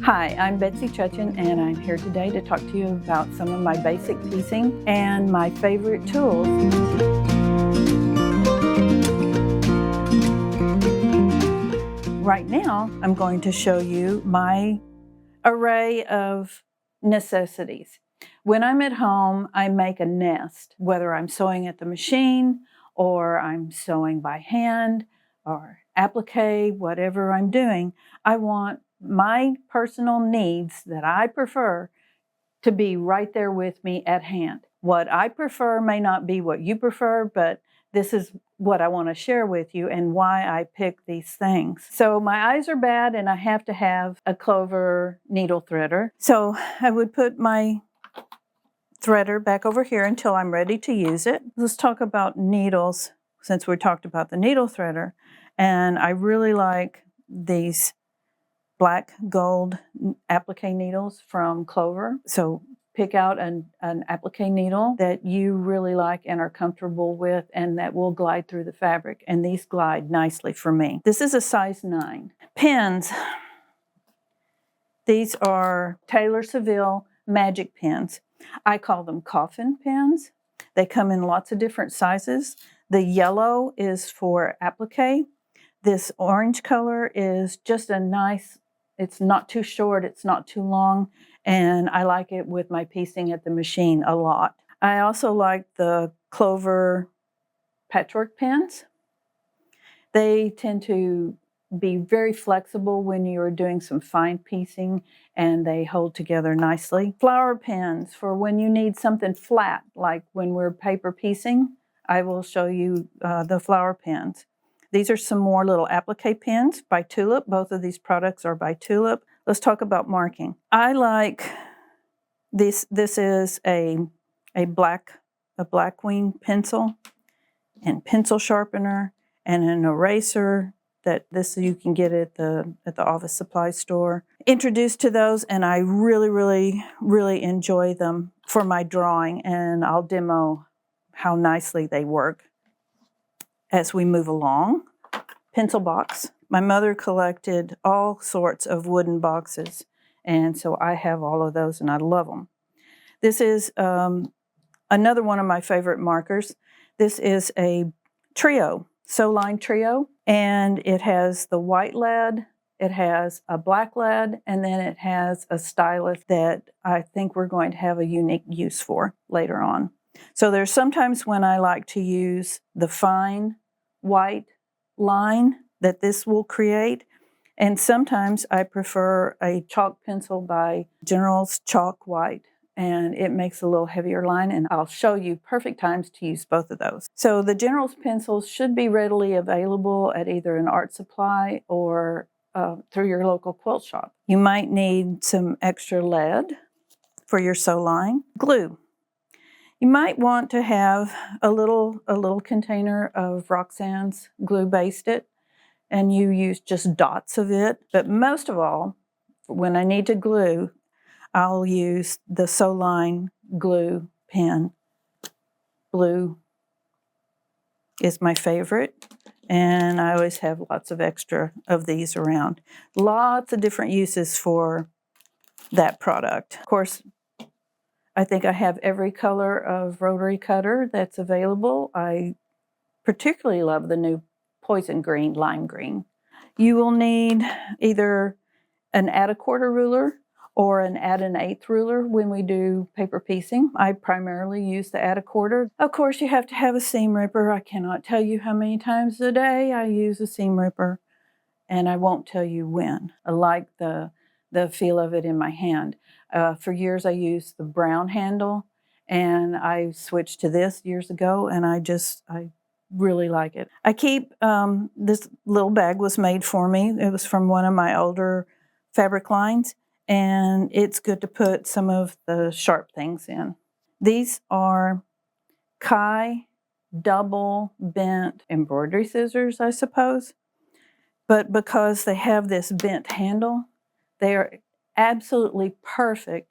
Hi, I'm Betsy Chutchian, and I'm here today to talk to you about some of my basic piecing and my favorite tools. Right now, I'm going to show you my array of necessities. When I'm at home, I make a nest, whether I'm sewing at the machine or I'm sewing by hand or applique, whatever I'm doing. I want my personal needs that I prefer to be right there with me at hand. What I prefer may not be what you prefer, but this is what I want to share with you and why I pick these things. So my eyes are bad and I have to have a clover needle threader. So I would put my threader back over here until I'm ready to use it. Let's talk about needles since we talked about the needle threader. And I really like these black gold applique needles from Clover. So pick out an applique needle that you really like and are comfortable with and that will glide through the fabric. And these glide nicely for me. This is a size 9. Pins. These are Taylor Seville magic pins. I call them coffin pins. They come in lots of different sizes. The yellow is for applique. This orange color is just a nice, it's not too short, it's not too long, and I like it with my piecing at the machine a lot. I also like the Clover patchwork pins. They tend to be very flexible when you're doing some fine piecing, and they hold together nicely. Flower pins for when you need something flat, like when we're paper piecing. I will show you the flower pins. These are some more little applique pins by Tulip. Both of these products are by Tulip. Let's talk about marking. I like this. This is a black wing pencil and pencil sharpener and an eraser that this you can get at the office supply store. Introduced to those, and I really enjoy them for my drawing, and I'll demo how nicely they work as we move along. Pencil box. My mother collected all sorts of wooden boxes, and so I have all of those, and I love them. This is another one of my favorite markers. This is a trio, Sew Line Trio, and it has the white lead, it has a black lead, and then it has a stylus that I think we're going to have a unique use for later on. So there's sometimes when I like to use the fine white line that this will create, and sometimes I prefer a chalk pencil by General's Chalk White, and it makes a little heavier line, and I'll show you perfect times to use both of those. So the General's pencils should be readily available at either an art supply or through your local quilt shop. You might need some extra lead for your sew line. Glue. You might want to have a little container of Roxanne's glue basted, and you use just dots of it. But most of all, when I need to glue, I'll use the Sew Line glue pen. Blue is my favorite, and I always have lots of extra of these around. Lots of different uses for that product. Of course, I think I have every color of rotary cutter that's available. I particularly love the new poison green, lime green. You will need either an add a quarter ruler or an add an eighth ruler when we do paper piecing. I primarily use the add a quarter. Of course, you have to have a seam ripper. I cannot tell you how many times a day I use a seam ripper, and I won't tell you when. I like the feel of it in my hand. For years, I used the brown handle, and I switched to this years ago, and I really like it. I keep, this little bag was made for me. It was from one of my older fabric lines, and it's good to put some of the sharp things in. These are Kai double bent embroidery scissors, I suppose. But because they have this bent handle, they are absolutely perfect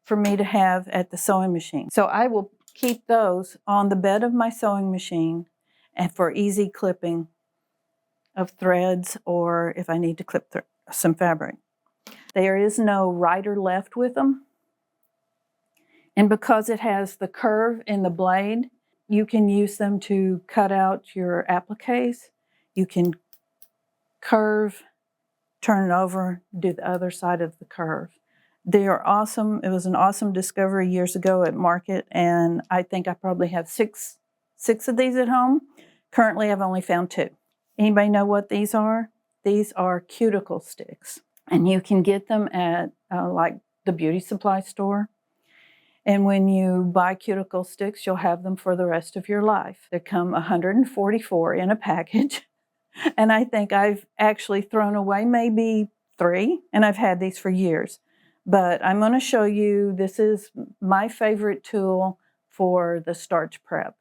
for me to have at the sewing machine. So I will keep those on the bed of my sewing machine and for easy clipping of threads or if I need to clip some fabric. There is no right or left with them. And because it has the curve in the blade, you can use them to cut out your appliques. You can curve, turn it over, do the other side of the curve. They are awesome. It was an awesome discovery years ago at market, and I think I probably have six of these at home. Currently, I've only found 2. Anybody know what these are? These are cuticle sticks, and you can get them at like the beauty supply store. And when you buy cuticle sticks, you'll have them for the rest of your life. They come 144 in a package. And I think I've actually thrown away maybe 3, and I've had these for years. But I'm going to show you, this is my favorite tool for the starch prep.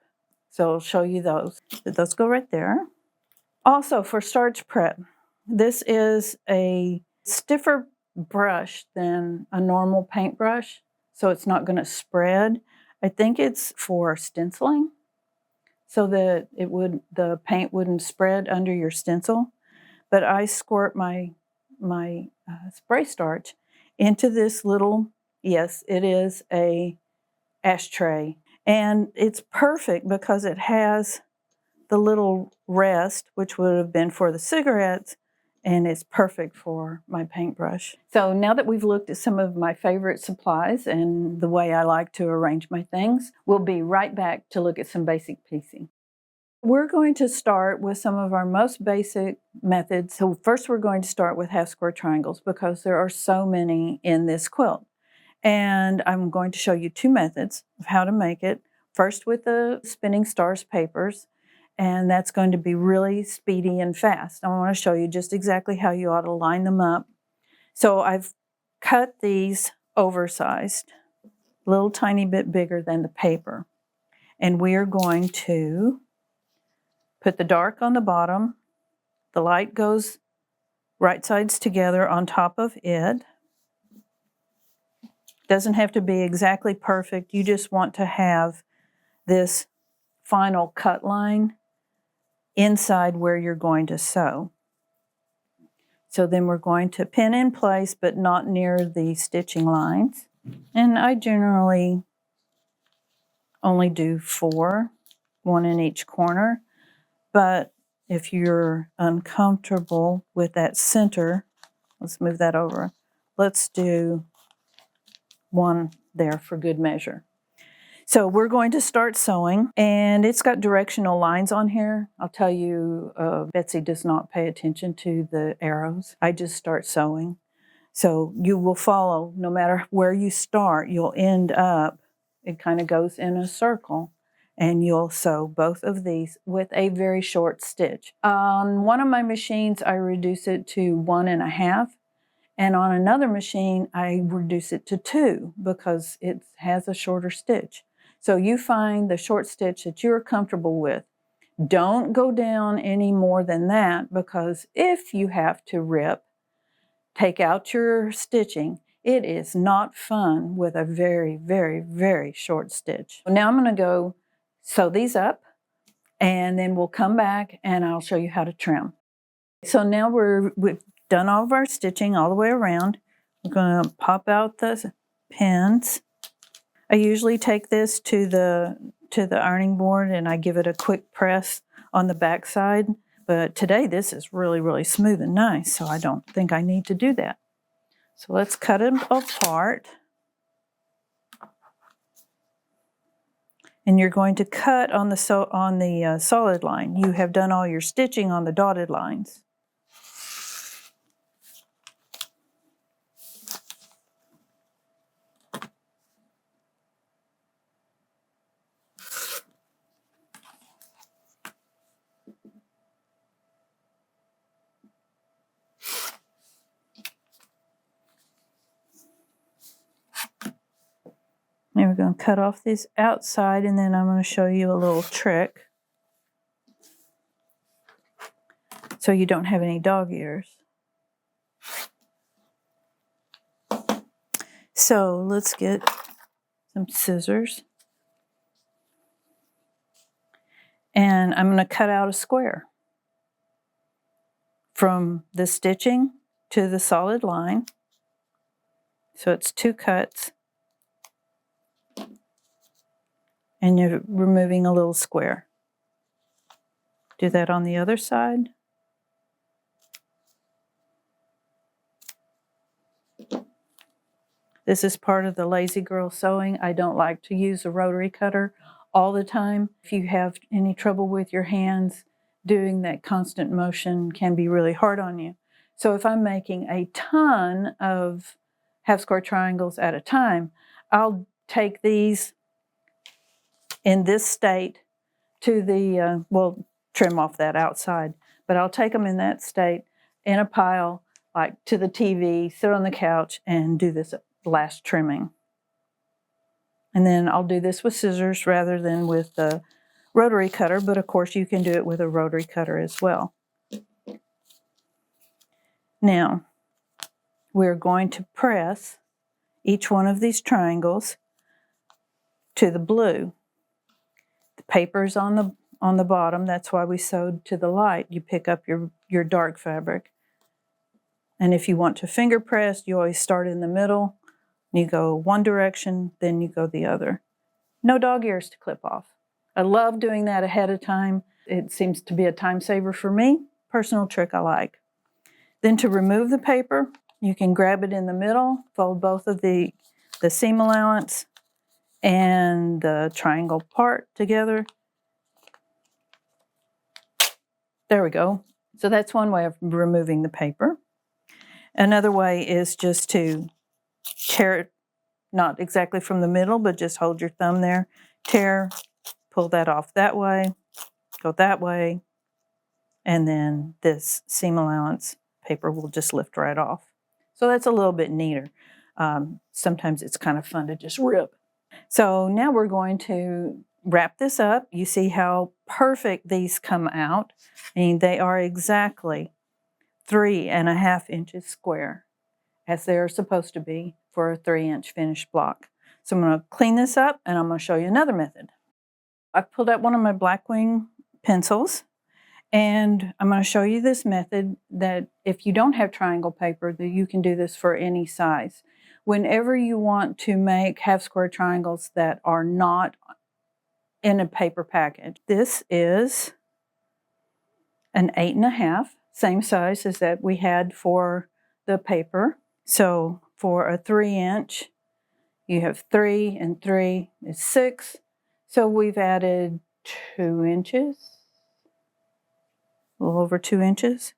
So I'll show you those. Those go right there. Also for starch prep, this is a stiffer brush than a normal paintbrush, so it's not going to spread. I think it's for stenciling, so that the paint wouldn't spread under your stencil. But I squirt my spray starch into this little, yes, it is a ashtray. And it's perfect because it has the little rest, which would have been for the cigarettes, and it's perfect for my paintbrush. So now that we've looked at some of my favorite supplies and the way I like to arrange my things, we'll be right back to look at some basic piecing. We're going to start with some of our most basic methods. So first we're going to start with half square triangles because there are so many in this quilt. And I'm going to show you 2 methods of how to make it. First with the Spinning Stars papers, and that's going to be really speedy and fast. I want to show you just exactly how you ought to line them up. So I've cut these oversized, a little tiny bit bigger than the paper. And we are going to put the dark on the bottom. The light goes right sides together on top of it. Doesn't have to be exactly perfect. You just want to have this final cut line inside where you're going to sew. So then we're going to pin in place, but not near the stitching lines. And I generally only do 4, 1 in each corner. But if you're uncomfortable with that center, let's move that over. Let's do 1 there for good measure. So we're going to start sewing, and it's got directional lines on here. I'll tell you, Betsy does not pay attention to the arrows. I just start sewing. So you will follow, no matter where you start, you'll end up, it kind of goes in a circle, and you'll sew both of these with a very short stitch. On one of my machines, I reduce it to 1 1/2. And on another machine, I reduce it to 2 because it has a shorter stitch. So you find the short stitch that you're comfortable with. Don't go down any more than that, because if you have to rip, take out your stitching, it is not fun with a very, very, very short stitch. Now I'm going to go sew these up, and then we'll come back and I'll show you how to trim. So now we've done all of our stitching all the way around. We're going to pop out the pins. I usually take this to the ironing board and I give it a quick press on the back side. But today this is really, really smooth and nice, so I don't think I need to do that. So let's cut them apart. And you're going to cut on the solid line. You have done all your stitching on the dotted lines. Now we're going to cut off this outside, and then I'm going to show you a little trick so you don't have any dog ears. So let's get some scissors. And I'm going to cut out a square from the stitching to the solid line. So it's 2 cuts, and you're removing a little square. Do that on the other side. This is part of the lazy girl sewing. I don't like to use a rotary cutter all the time. If you have any trouble with your hands, doing that constant motion can be really hard on you. So if I'm making a ton of half square triangles at a time, I'll take these in this state to the, we'll trim off that outside, but I'll take them in that state in a pile, like to the TV, sit on the couch, and do this last trimming. And then I'll do this with scissors rather than with the rotary cutter, but of course you can do it with a rotary cutter as well. Now, we're going to press each one of these triangles to the blue. The paper's on the bottom, that's why we sewed to the light. You pick up your dark fabric. And if you want to finger press, you always start in the middle. You go one direction, then you go the other. No dog ears to clip off. I love doing that ahead of time. It seems to be a time saver for me. Personal trick I like. Then to remove the paper, you can grab it in the middle, fold both of the seam allowance and the triangle part together. There we go. So that's one way of removing the paper. Another way is just to tear it, not exactly from the middle, but just hold your thumb there, tear, pull that off that way, go that way, and then this seam allowance paper will just lift right off. So that's a little bit neater. Sometimes it's kind of fun to just rip. So now we're going to wrap this up. You see how perfect these come out. I mean, they are exactly 3.5 inches square, as they are supposed to be for a 3-inch finished block. So I'm going to clean this up and I'm going to show you another method. I've pulled out one of my Blackwing pencils and I'm going to show you this method that if you don't have triangle paper, that you can do this for any size. Whenever you want to make half square triangles that are not in a paper package, this is an 8.5, same size as that we had for the paper. So for a 3-inch, you have 3 and 3 is 6. So we've added 2 inches, a little over 2 inches.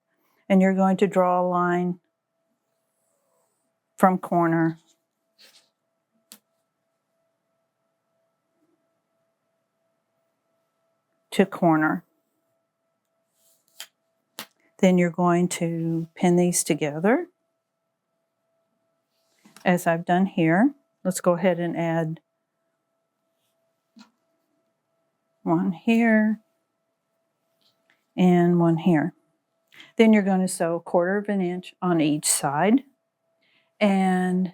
And you're going to draw a line from corner to corner. Then you're going to pin these together, as I've done here. Let's go ahead and add one here and one here. Then you're going to sew 1/4 inch on each side, and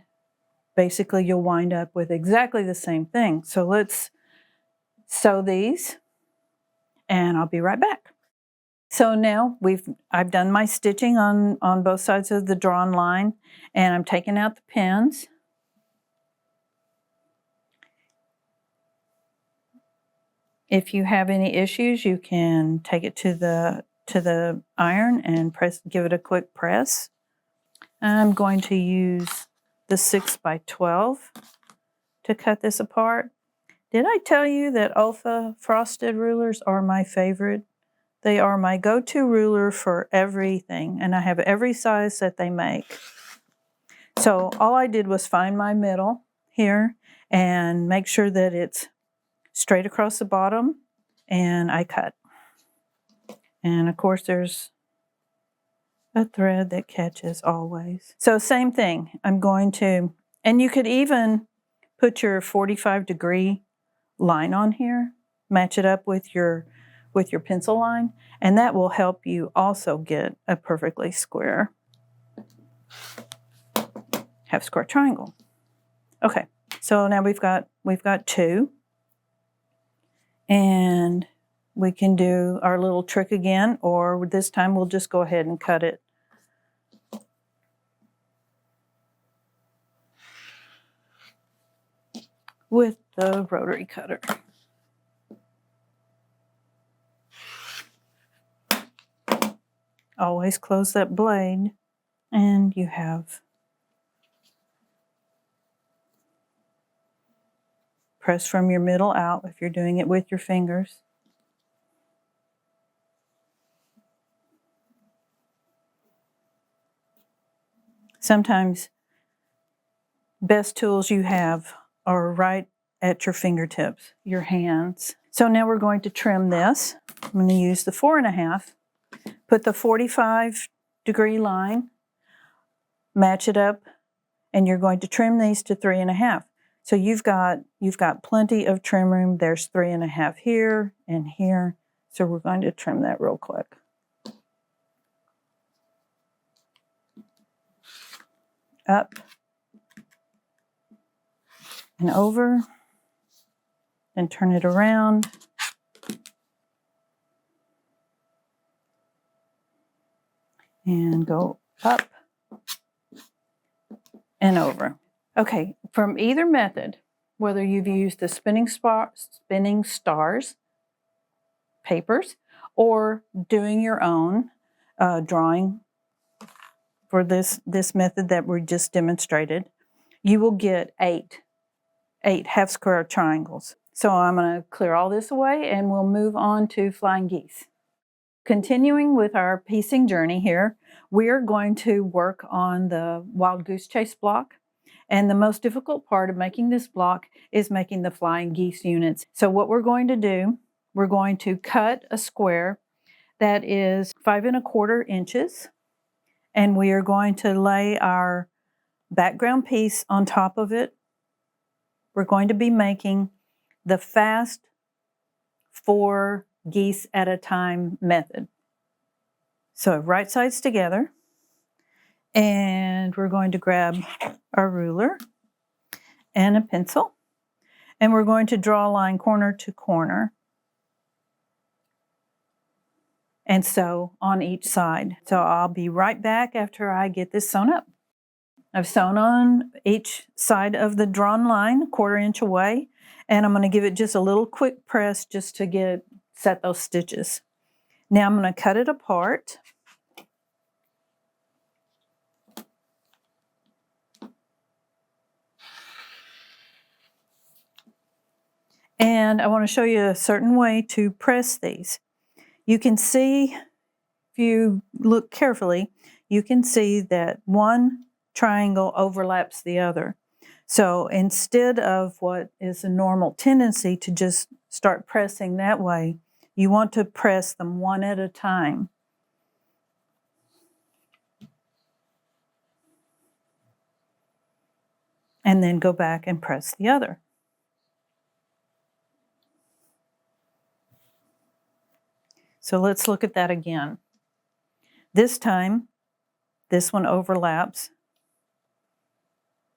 basically you'll wind up with exactly the same thing. So let's sew these and I'll be right back. So now I've done my stitching on both sides of the drawn line, and I'm taking out the pins. If you have any issues, you can take it to the iron and give it a quick press. I'm going to use the 6x12 to cut this apart. Did I tell you that Olfa frosted rulers are my favorite? They are my go-to ruler for everything, and I have every size that they make. So all I did was find my middle here and make sure that it's straight across the bottom, and I cut. And of course there's a thread that catches always. So same thing, I'm going to, and you could even put your 45-degree line on here, match it up with your pencil line, and that will help you also get a perfectly square half square triangle. Okay, so now we've got 2, and we can do our little trick again, or this time we'll just go ahead and cut it. with the rotary cutter. Always close that blade, and you have press from your middle out if you're doing it with your fingers. Sometimes best tools you have are right at your fingertips, your hands. So now we're going to trim this. I'm going to use the 4.5, put the 45-degree line, match it up, and you're going to trim these to 3.5. So you've got plenty of trim room. There's 3.5 here and here. So we're going to trim that real quick. Up and over, and turn it around. And go up and over. Okay, from either method, whether you've used the spinning stars papers or doing your own drawing for this method that we just demonstrated, you will get eight half square triangles. So I'm going to clear all this away and we'll move on to flying geese. Continuing with our piecing journey here, we're going to work on the wild goose chase block. And the most difficult part of making this block is making the flying geese units. So what we're going to do, we're going to cut a square that is 5¼ inches. And we are going to lay our background piece on top of it. We're going to be making the fast 4 geese at a time method. So right sides together, and we're going to grab our ruler and a pencil, and we're going to draw a line corner to corner, and sew on each side. So I'll be right back after I get this sewn up. I've sewn on each side of the drawn line 1/4 inch away, and I'm going to give it just a little quick press just to set those stitches. Now I'm going to cut it apart. And I want to show you a certain way to press these. You can see, if you look carefully, you can see that one triangle overlaps the other. So instead of what is a normal tendency to just start pressing that way, you want to press them one at a time. And then go back and press the other. So let's look at that again. This time, this one overlaps.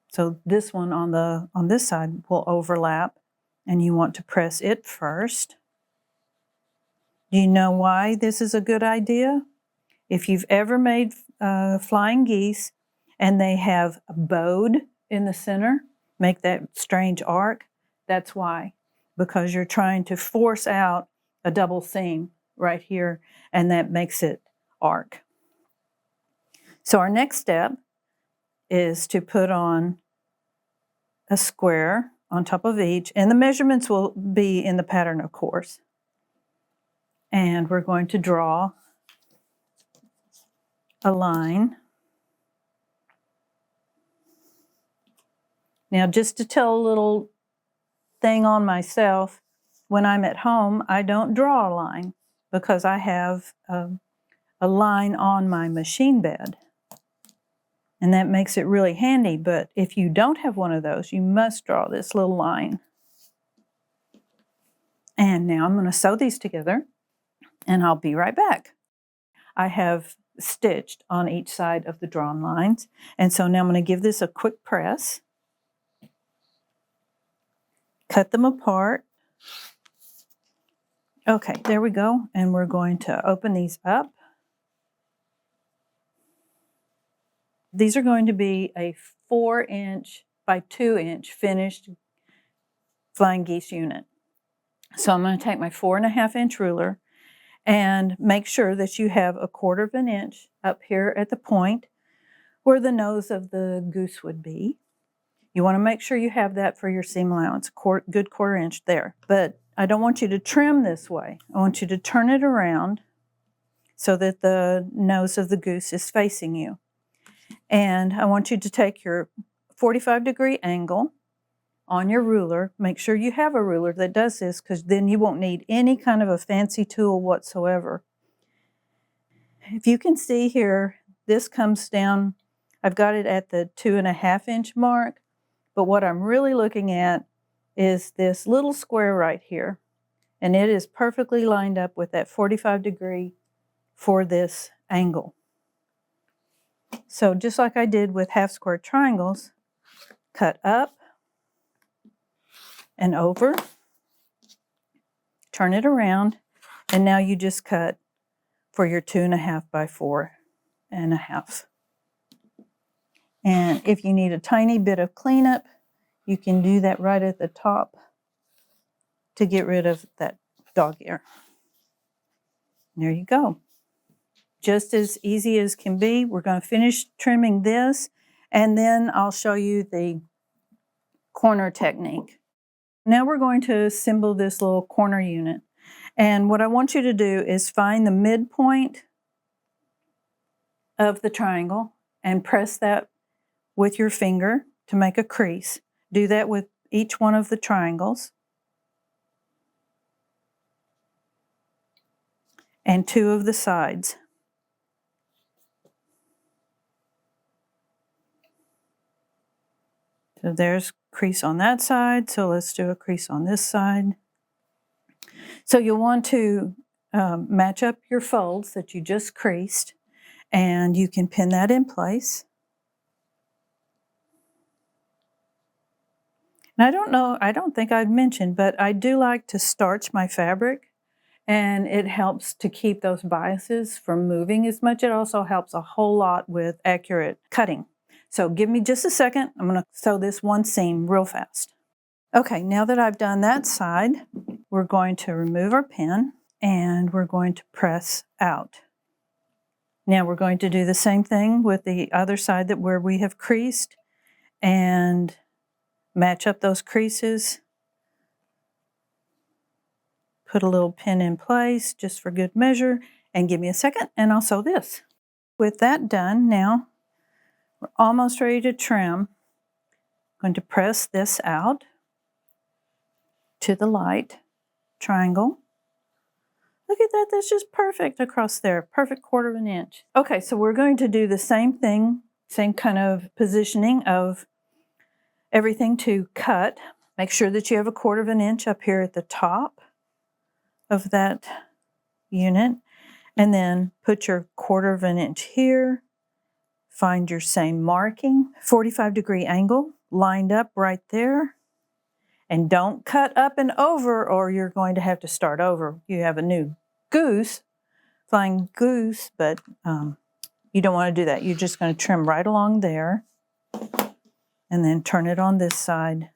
So this one on this side will overlap, and you want to press it first. Do you know why this is a good idea? If you've ever made flying geese and they have a bowed in the center, make that strange arc, that's why. Because you're trying to force out a double seam right here, and that makes it arc. So our next step is to put on a square on top of each, and the measurements will be in the pattern, of course. And we're going to draw a line. Now, just to tell a little thing on myself, when I'm at home, I don't draw a line because I have a line on my machine bed. And that makes it really handy, but if you don't have one of those, you must draw this little line. And now I'm going to sew these together, and I'll be right back. I have stitched on each side of the drawn lines, and so now I'm going to give this a quick press. Cut them apart. Okay, there we go, and we're going to open these up. These are going to be a 4 inch by 2 inch finished Flying Geese unit. So I'm going to take my 4.5-inch ruler and make sure that you have 1/4 inch up here at the point where the nose of the goose would be. You want to make sure you have that for your seam allowance, good 1/4 inch there. But I don't want you to trim this way. I want you to turn it around so that the nose of the goose is facing you. And I want you to take your 45-degree angle on your ruler. Make sure you have a ruler that does this, because then you won't need any kind of a fancy tool whatsoever. If you can see here, this comes down, I've got it at the 2.5-inch mark, but what I'm really looking at is this little square right here, and it is perfectly lined up with that 45-degree for this angle. So just like I did with half square triangles, cut up and over, turn it around, and now you just cut for your 2.5 by 4.5. And if you need a tiny bit of cleanup, you can do that right at the top to get rid of that dog ear. There you go. Just as easy as can be. We're going to finish trimming this, and then I'll show you the corner technique. Now we're going to assemble this little corner unit. And what I want you to do is find the midpoint of the triangle and press that with your finger to make a crease. Do that with each one of the triangles. And 2 of the sides. So there's a crease on that side, so let's do a crease on this side. So you'll want to match up your folds that you just creased, and you can pin that in place. And I don't think I'd mentioned, but I do like to starch my fabric, and it helps to keep those biases from moving as much. It also helps a whole lot with accurate cutting. So give me just a second. I'm going to sew this one seam real fast. Okay, now that I've done that side, we're going to remove our pin and we're going to press out. Now we're going to do the same thing with the other side where we have creased, and match up those creases. Put a little pin in place just for good measure, and give me a second and I'll sew this. With that done, now we're almost ready to trim. I'm going to press this out to the light triangle. Look at that, that's just perfect across there, perfect 1/4 inch. Okay, so we're going to do the same thing, same kind of positioning of everything to cut. Make sure that you have 1/4 inch up here at the top of that unit, and then put your 1/4 inch here. Find your same marking, 45-degree angle, lined up right there. And don't cut up and over, or you're going to have to start over. You have a new goose, flying goose, but you don't want to do that. You're just going to trim right along there, and then turn it on this side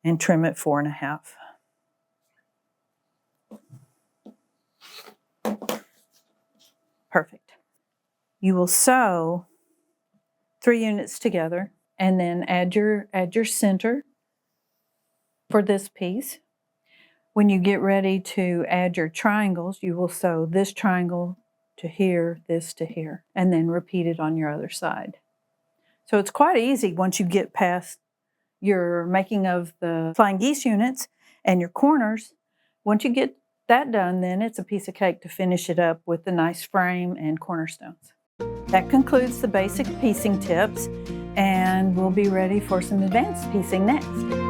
and trim it 4.5. Perfect. You will sew 3 units together, and then add your center for this piece. When you get ready to add your triangles, you will sew this triangle to here, this to here, and then repeat it on your other side. So it's quite easy once you get past your making of the flying geese units and your corners. Once you get that done, then it's a piece of cake to finish it up with the nice frame and cornerstones. That concludes the basic piecing tips, and we'll be ready for some advanced piecing next.